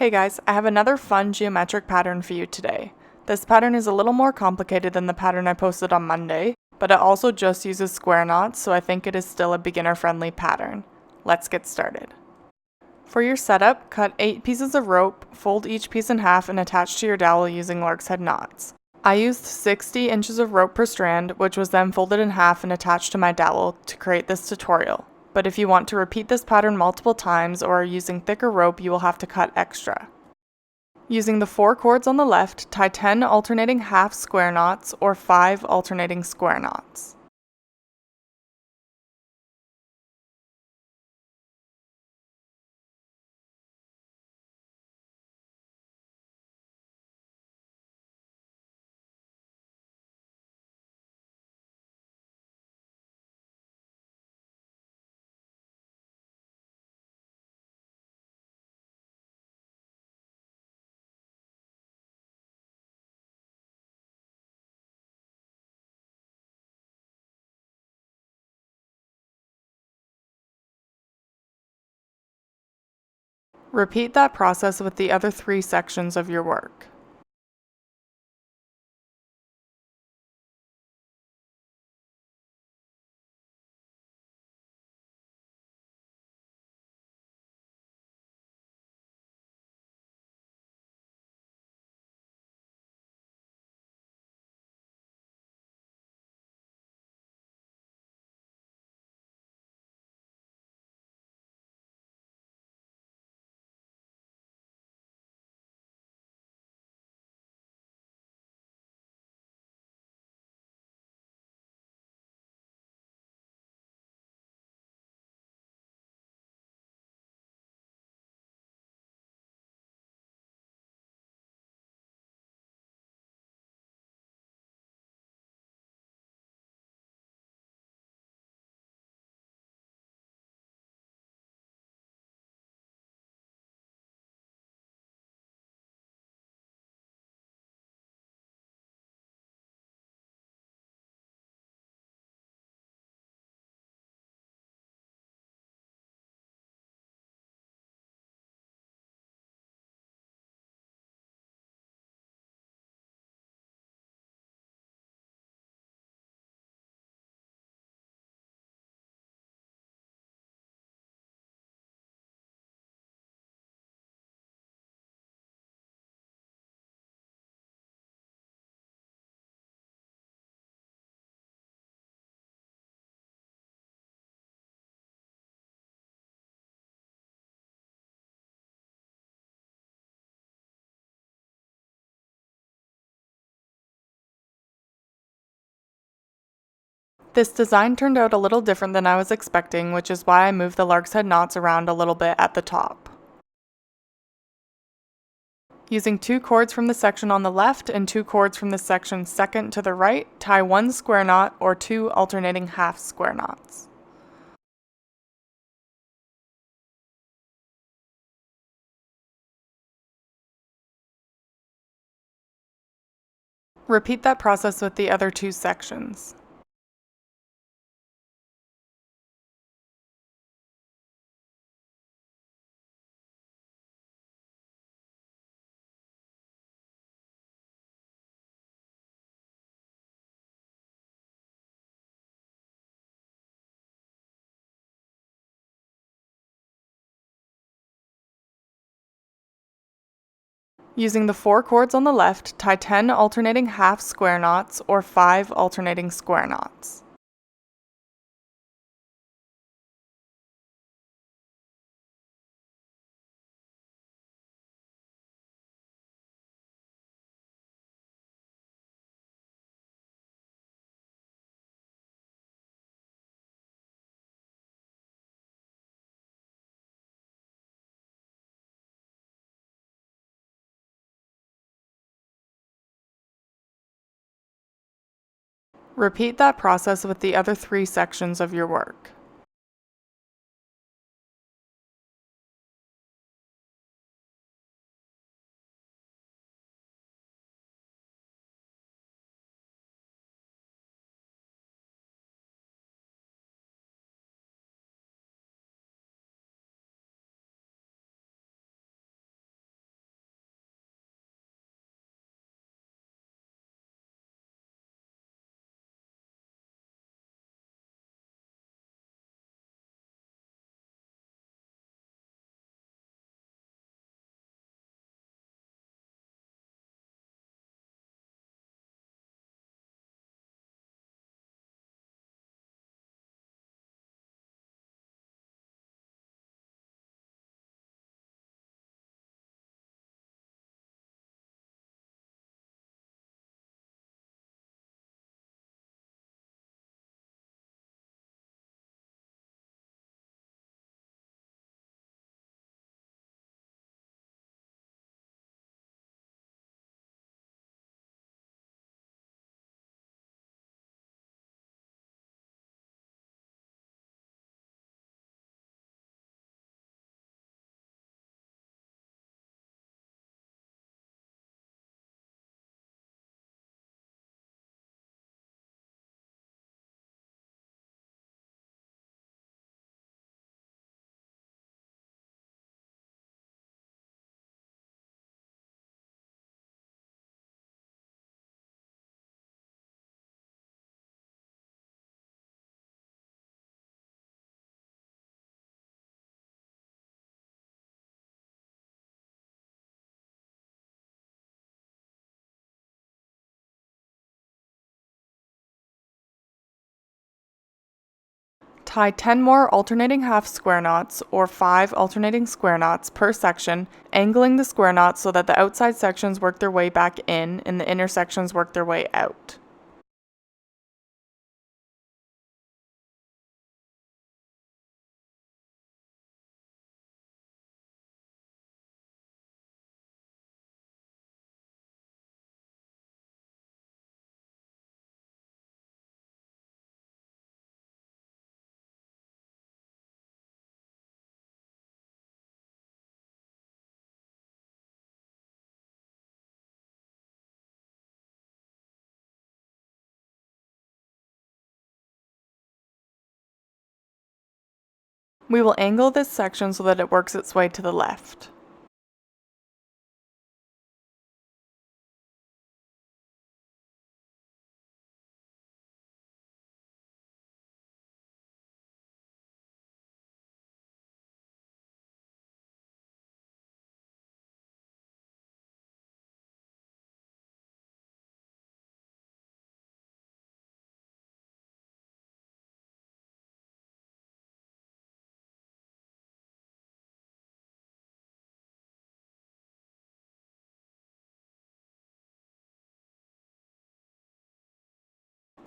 Hey guys, I have another fun geometric pattern for you today. This pattern is a little more complicated than the pattern I posted on Monday, but it also just uses square knots, so I think it is still a beginner-friendly pattern. Let's get started. For your setup, cut 8 pieces of rope, fold each piece in half, and attach to your dowel using Lark's head knots. I used 60 inches of rope per strand, which was then folded in half and attached to my dowel to create this tutorial. But if you want to repeat this pattern multiple times or are using thicker rope, you will have to cut extra. Using the 4 cords on the left, tie 10 alternating half square knots or 5 alternating square knots. Repeat that process with the other 3 sections of your work. This design turned out a little different than I was expecting, which is why I moved the Lark's head knots around a little bit at the top. Using 2 cords from the section on the left and 2 cords from the section second to the right, tie 1 square knot or 2 alternating half square knots. Repeat that process with the other 2 sections. Using the 4 cords on the left, tie 10 alternating half square knots or 5 alternating square knots. Repeat that process with the other 3 sections of your work. Tie 10 more alternating half square knots or 5 alternating square knots per section, angling the square knots so that the outside sections work their way back in and the inner sections work their way out. We will angle this section so that it works its way to the left.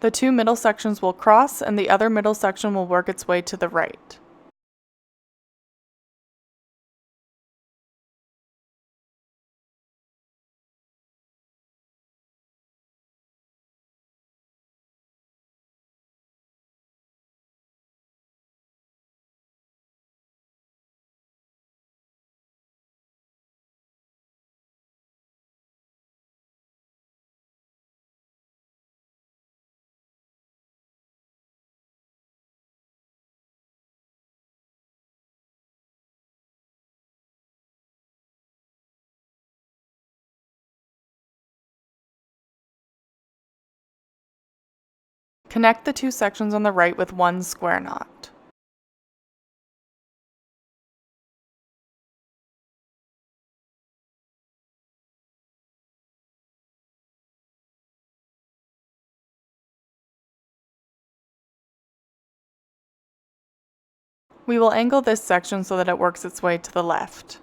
The two middle sections will cross and the other middle section will work its way to the right. Connect the two sections on the right with one square knot. We will angle this section so that it works its way to the left.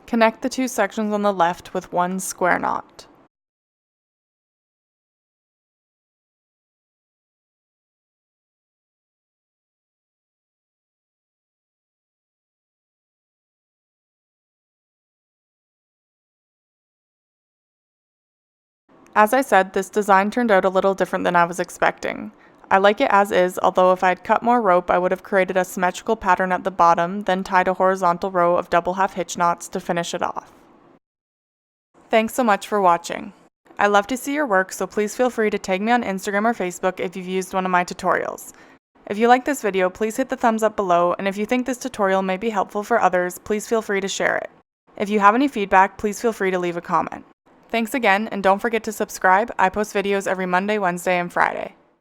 Connect the two sections on the left with one square knot. As I said, this design turned out a little different than I was expecting. I like it as is, although if I had cut more rope, I would have created a symmetrical pattern at the bottom, then tied a horizontal row of double half hitch knots to finish it off. Thanks so much for watching. I love to see your work, so please feel free to tag me on Instagram or Facebook if you've used one of my tutorials. If you like this video, please hit the thumbs up below, and if you think this tutorial may be helpful for others, please feel free to share it. If you have any feedback, please feel free to leave a comment. Thanks again, and don't forget to subscribe. I post videos every Monday, Wednesday, and Friday.